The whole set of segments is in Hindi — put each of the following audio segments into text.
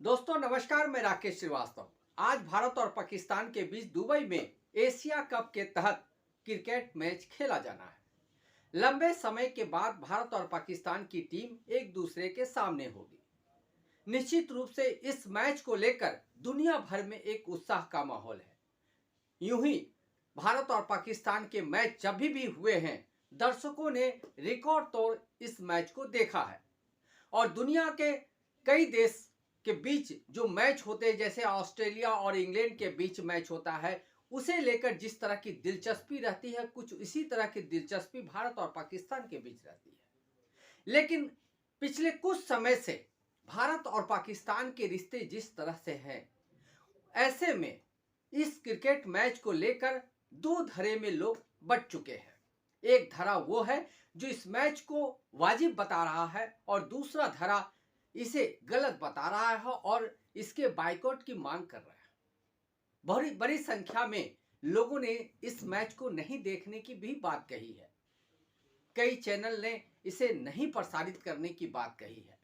दोस्तों नमस्कार, मैं राकेश श्रीवास्तव। आज भारत और पाकिस्तान के बीच दुबई में एशिया कप के तहत क्रिकेट मैच खेला जाना है। लंबे समय के बाद भारत और पाकिस्तान की टीम एक दूसरे के सामने होगी। निश्चित रूप से इस मैच को लेकर दुनिया भर में एक उत्साह का माहौल है। यूं ही भारत और पाकिस्तान के मैच जब भी हुए हैं, दर्शकों ने रिकॉर्ड तोड़ इस मैच को देखा है। और दुनिया के कई देश के बीच जो मैच होते हैं, जैसे ऑस्ट्रेलिया और इंग्लैंड के बीच मैच होता है, उसे लेकर जिस तरह की दिलचस्पी रहती है, कुछ इसी तरह की दिलचस्पी भारत और पाकिस्तान के बीच रहती है। लेकिन पिछले कुछ समय से भारत और पाकिस्तान के रिश्ते जिस तरह से हैं, ऐसे में इस क्रिकेट मैच को लेकर दो धड़े में लोग बंट चुके हैं। एक धड़ा वो है जो इस मैच को वाजिब बता रहा है और दूसरा धड़ा इसे गलत बता रहा है और इसके बाइकआउट की मांग कर रहा है। बड़ी बड़ी संख्या में लोगों ने इस मैच को नहीं देखने की भी बात कही है। कई चैनल ने इसे नहीं प्रसारित करने की बात कही है,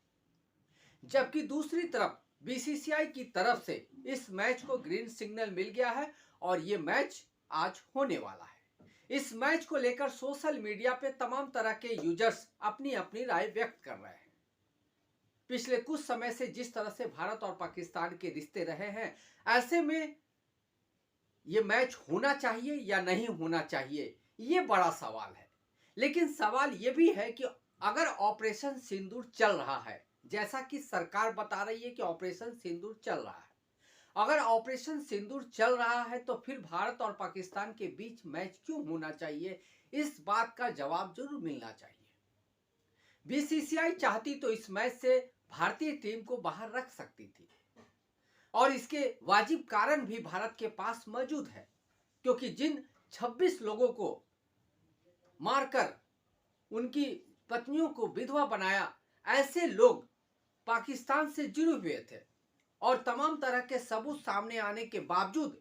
जबकि दूसरी तरफ बीसीसीआई की तरफ से इस मैच को ग्रीन सिग्नल मिल गया है और ये मैच आज होने वाला है। इस मैच को लेकर सोशल मीडिया पे तमाम तरह के यूजर्स अपनी अपनी राय व्यक्त कर रहे हैं। पिछले कुछ समय से जिस तरह से भारत और पाकिस्तान के रिश्ते रहे हैं, ऐसे में ये मैच होना चाहिए या नहीं होना चाहिए, ये बड़ा सवाल है। लेकिन सवाल ये भी है कि अगर ऑपरेशन सिंदूर चल रहा है, जैसा कि सरकार बता रही है कि ऑपरेशन सिंदूर चल रहा है, अगर ऑपरेशन सिंदूर चल रहा है तो फिर भारत और पाकिस्तान के बीच मैच क्यों होना चाहिए? इस बात का जवाब जरूर मिलना चाहिए। बीसीसीआई चाहती तो इस मैच से भारतीय टीम को बाहर रख सकती थी और इसके वाजिब कारण भी भारत के पास मौजूद है, क्योंकि जिन 26 लोगों को मारकर उनकी पत्नियों को विधवा बनाया, ऐसे लोग पाकिस्तान से जुड़े हुए थे और तमाम तरह के सबूत सामने आने के बावजूद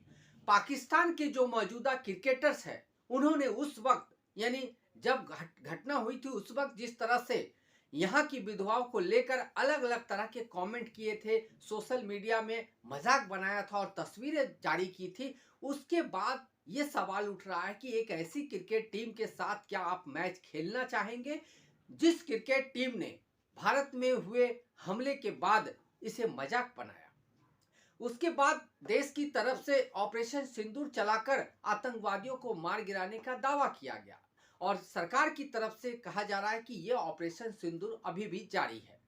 पाकिस्तान के जो मौजूदा क्रिकेटर्स हैं, उन्होंने उस वक्त यानी जब घटना हुई थी उस वक्त जिस तरह से यहाँ की विधवाओं को लेकर अलग अलग तरह के कमेंट किए थे, सोशल मीडिया में मजाक बनाया था और तस्वीरें जारी की थी, उसके बाद ये सवाल उठ रहा है कि एक ऐसी क्रिकेट टीम के साथ क्या आप मैच खेलना चाहेंगे जिस क्रिकेट टीम ने भारत में हुए हमले के बाद इसे मजाक बनाया। उसके बाद देश की तरफ से ऑपरेशन सिंदूर चलाकर आतंकवादियों को मार गिराने का दावा किया गया और सरकार की तरफ से कहा जा रहा है कि यह ऑपरेशन सिंदूर अभी भी जारी है।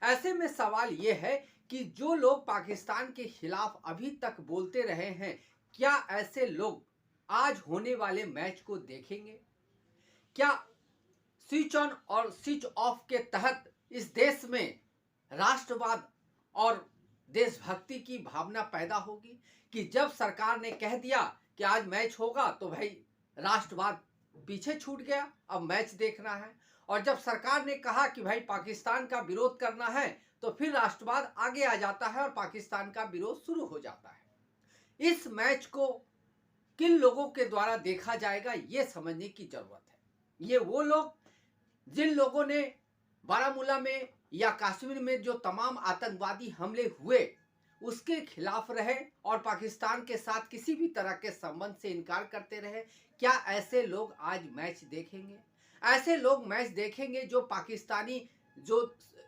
ऐसे में सवाल यह है कि जो लोग पाकिस्तान के खिलाफ अभी तक बोलते रहे हैं, क्या ऐसे लोग आज होने वाले मैच को देखेंगे? क्या स्विच ऑन और स्विच ऑफ के तहत इस देश में राष्ट्रवाद और देशभक्ति की भावना पैदा होगी कि जब सरकार ने कह दिया कि आज मैच होगा तो भाई राष्ट्रवाद पीछे छूट गया, अब मैच देखना है, और जब सरकार ने कहा कि भाई पाकिस्तान का विरोध करना है तो फिर राष्ट्रवाद आगे आ जाता है और पाकिस्तान का विरोध शुरू हो जाता है। इस मैच को किन लोगों के द्वारा देखा जाएगा, ये समझने की जरूरत है। ये वो लोग जिन लोगों ने बारामूला में या कश्मीर में जो तमाम आतंकवादी हमले हुए उसके खिलाफ रहे और पाकिस्तान के साथ किसी भी तरह के संबंध से इनकार करते रहे, क्या ऐसे लोग आज मैच देखेंगे? ऐसे लोग मैच देखेंगे जो पाकिस्तानी जो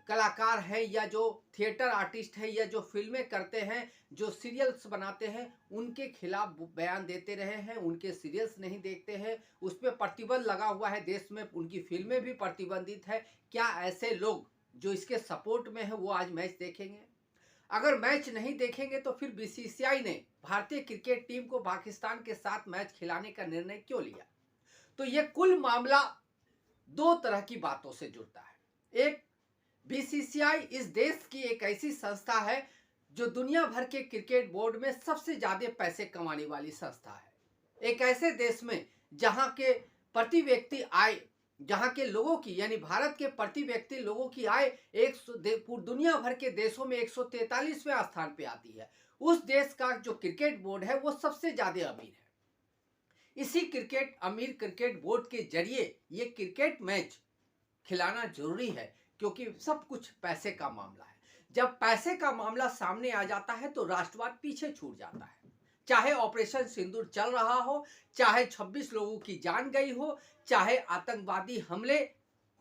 कलाकार हैं या जो थिएटर आर्टिस्ट हैं या जो फिल्में करते हैं, जो सीरियल्स बनाते हैं, उनके खिलाफ बयान देते रहे हैं, उनके सीरियल्स नहीं देखते हैं, उस पर प्रतिबंध लगा हुआ है, देश में उनकी फिल्में भी प्रतिबंधित है। क्या ऐसे लोग जो इसके सपोर्ट में है वो आज मैच देखेंगे? अगर मैच नहीं देखेंगे तो फिर बीसीसीआई ने भारतीय क्रिकेट टीम को पाकिस्तान के साथ मैच खिलाने का निर्णय क्यों लिया? तो ये कुल मामला दो तरह की बातों से जुड़ता है। एक, बीसीसीआई इस देश की एक ऐसी संस्था है जो दुनिया भर के क्रिकेट बोर्ड में सबसे ज्यादा पैसे कमाने वाली संस्था है। एक ऐसे देश में जहां के प्रति व्यक्ति आय, जहां के लोगों की यानी भारत के प्रति व्यक्ति लोगों की आय दुनिया भर के देशों में 143वें स्थान पे आती है, उस देश का जो क्रिकेट बोर्ड है वो सबसे ज्यादा अमीर है। इसी अमीर क्रिकेट बोर्ड के जरिए ये क्रिकेट मैच खिलाना जरूरी है, क्योंकि सब कुछ पैसे का मामला है। जब पैसे का मामला सामने आ जाता है तो राष्ट्रवाद पीछे छूट जाता है। चाहे ऑपरेशन सिंदूर चल रहा हो, चाहे 26 लोगों की जान गई हो, चाहे आतंकवादी हमले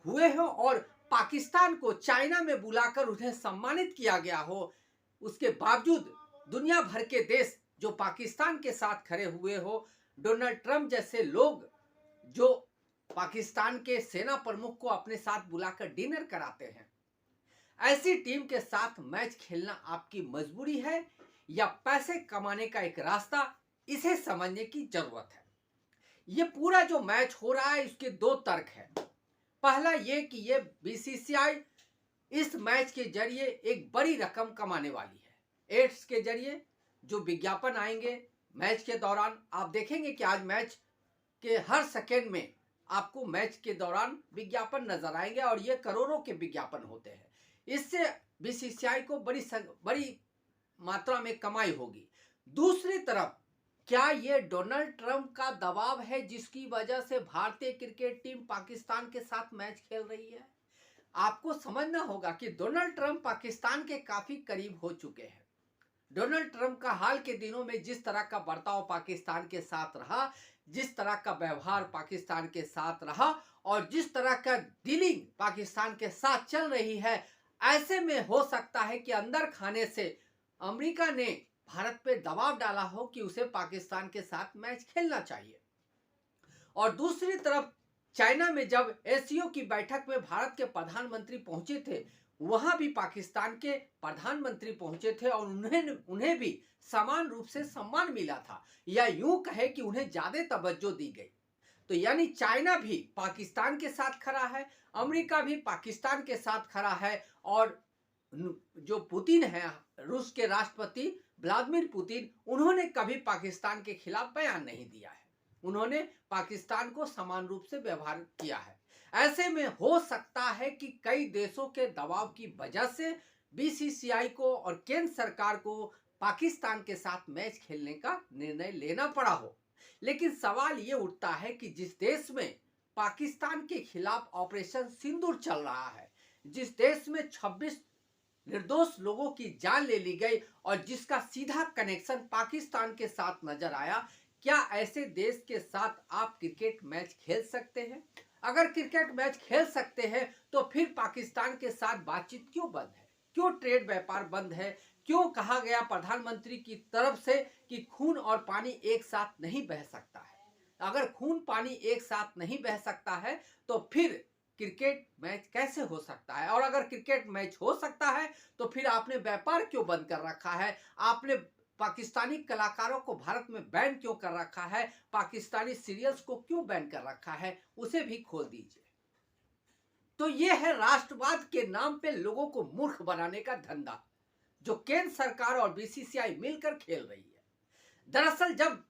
हुए हो और पाकिस्तान को चाइना में बुलाकर उन्हें सम्मानित किया गया हो, उसके बावजूद दुनिया भर के देश जो पाकिस्तान के साथ खड़े हुए हो, डोनाल्ड ट्रंप जैसे लोग जो पाकिस्तान के सेना प्रमुख को अपने साथ बुलाकर डिनर कराते हैं, ऐसी टीम के साथ मैच खेलना आपकी मजबूरी है या पैसे कमाने का एक रास्ता, इसे समझने की जरूरत है। ये पूरा जो मैच हो रहा है इसके दो तर्क हैं। पहला ये कि ये बीसीसीआई इस मैच के जरिए एक बड़ी रकम कमाने वाली है। एड्स के जरिए जो विज्ञापन आएंगे मैच के दौरान, आप देखेंगे कि आज मैच के हर सेकेंड में आपको मैच के दौरान विज्ञापन नजर आएंगे और ये करोड़ों के विज्ञापन होते हैं। इससे बीसीसीआई को बड़ी मात्रा में कमाई होगी। दूसरी तरफ क्या ये डोनाल्ड ट्रंप का दबाव है जिसकी वजह से भारतीय क्रिकेट टीम पाकिस्तान के साथ मैच खेल रही है? आपको समझना होगा कि डोनाल्ड ट्रंप पाकिस्तान के काफी करीब हो चुके हैं। डोनाल्ड ट्रंप का हाल के दिनों में जिस तरह का बर्ताव पाकिस्तान के साथ रहा, जिस तरह का व्यवहार पाकिस्तान के साथ रहा और जिस तरह का डीलिंग पाकिस्तान के साथ चल रही है, ऐसे में हो सकता है कि अंदर खाने से अमेरिका ने भारत पे दबाव डाला हो कि उसे पाकिस्तान के साथ मैच खेलना चाहिए। और दूसरी तरफ चाइना में जब एससीओ की बैठक में भारत के प्रधानमंत्री पहुंचे थे, वहां भी पाकिस्तान के प्रधानमंत्री पहुंचे थे और उन्हें भी समान रूप से सम्मान मिला था, या यूं कहे कि उन्हें ज्यादा तवज्जो दी गई। तो यानी चाइना भी पाकिस्तान के साथ खड़ा है, अमेरिका भी पाकिस्तान के साथ खड़ा है, और जो पुतिन है, रूस के राष्ट्रपति व्लादिमीर पुतिन, उन्होंने कभी पाकिस्तान के खिलाफ बयान नहीं दिया है। उन्होंने पाकिस्तान को समान रूप से व्यवहार किया है। ऐसे में हो सकता है कि कई देशों के दबाव की वजह से बीसीसीआई को और केंद्र सरकार को पाकिस्तान के साथ मैच खेलने का निर्णय लेना पड़ा हो। लेकिन सवाल ये उठता है कि जिस देश में पाकिस्तान के खिलाफ ऑपरेशन सिंदूर चल रहा है, जिस देश में 26 निर्दोष लोगों की जान ले ली गई और जिसका सीधा कनेक्शन पाकिस्तान के साथ नजर आया, क्या ऐसे देश के साथ आप क्रिकेट मैच खेल सकते हैं? अगर क्रिकेट मैच खेल सकते हैं तो फिर पाकिस्तान के साथ बातचीत क्यों बंद है? क्यों ट्रेड व्यापार बंद है? क्यों कहा गया प्रधानमंत्री की तरफ से कि खून और पानी एक साथ नहीं बह सकता है? अगर खून पानी एक साथ नहीं बह सकता है तो फिर क्रिकेट मैच कैसे हो सकता है? और अगर क्रिकेट मैच हो सकता है तो फिर आपने व्यापार क्यों बंद कर रखा है? आपने पाकिस्तानी कलाकारों को भारत में बैन क्यों कर रखा है? पाकिस्तानी सीरियल्स को क्यों बैन कर रखा है? उसे भी खोल दीजिए। तो यह है राष्ट्रवाद के नाम पे लोगों को मूर्ख बनाने का धंधा जो केंद्र सरकार और बीसीसीआई मिलकर खेल रही है। दरअसल जब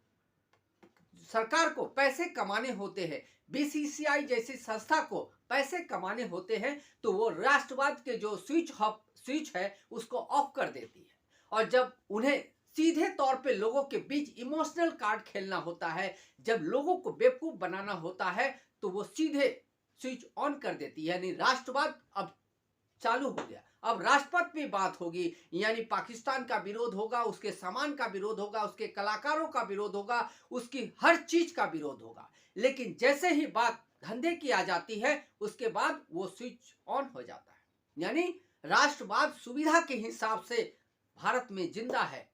सरकार को पैसे कमाने होते हैं, बीसीसीआई जैसी संस्था को पैसे कमाने होते हैं, तो वो राष्ट्रवाद के जो स्विच है उसको ऑफ कर देती है। और जब उन्हें सीधे तौर पे लोगों के बीच इमोशनल कार्ड खेलना होता है, जब लोगों को बेवकूफ बनाना होता है, तो वो सीधे स्विच ऑन कर देती है। यानी राष्ट्रवाद अब चालू हो गया। अब राष्ट्रपति पे बात होगी, यानी पाकिस्तान का विरोध होगा, उसके सामान का विरोध होगा, उसके कलाकारों का विरोध होगा, उसकी हर चीज का विरोध होगा। लेकिन जैसे ही बात धंधे की आ जाती है, उसके बाद वो स्विच ऑन हो जाता है। यानी राष्ट्रवाद सुविधा के हिसाब से भारत में जिंदा है।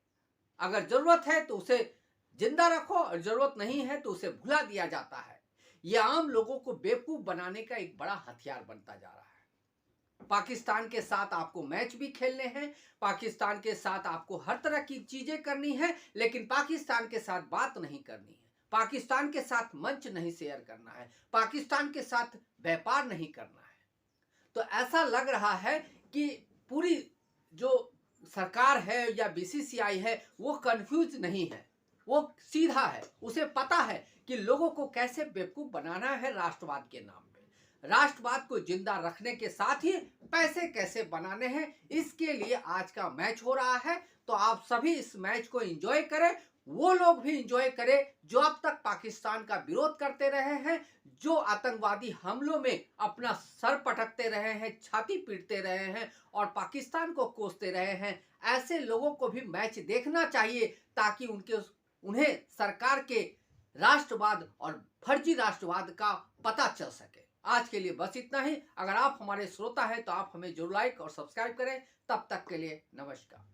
अगर जरूरत है तो उसे जिंदा रखो और जरूरत नहीं है तो उसे भुला दिया जाता है। यह आम लोगों को बेवकूफ बनाने का एक बड़ा हथियार बनता जा रहा है। पाकिस्तान के साथ आपको मैच भी खेलने हैं, पाकिस्तान के साथ आपको हर तरह की चीजें करनी है, लेकिन पाकिस्तान के साथ बात नहीं करनी है, पाकिस्तान के साथ मंच नहीं शेयर करना है, पाकिस्तान के साथ व्यापार नहीं करना है। तो ऐसा लग रहा है कि पूरी जो सरकार है या बीसीसीआई है वो कंफ्यूज नहीं है, वो सीधा है। उसे पता है कि लोगों को कैसे बेवकूफ बनाना है राष्ट्रवाद के नाम पे। राष्ट्रवाद को जिंदा रखने के साथ ही पैसे कैसे बनाने हैं, इसके लिए आज का मैच हो रहा है। तो आप सभी इस मैच को एंजॉय करें, वो लोग भी एंजॉय करें जो अब तक पाकिस्तान का विरोध करते रहे हैं, जो आतंकवादी हमलों में अपना सर पटकते रहे हैं, छाती पीटते रहे हैं और पाकिस्तान को कोसते रहे हैं। ऐसे लोगों को भी मैच देखना चाहिए ताकि उन्हें सरकार के राष्ट्रवाद और फर्जी राष्ट्रवाद का पता चल सके। आज के लिए बस इतना ही। अगर आप हमारे श्रोता हैं तो आप हमें जरूर लाइक और सब्सक्राइब करें। तब तक के लिए नमस्कार।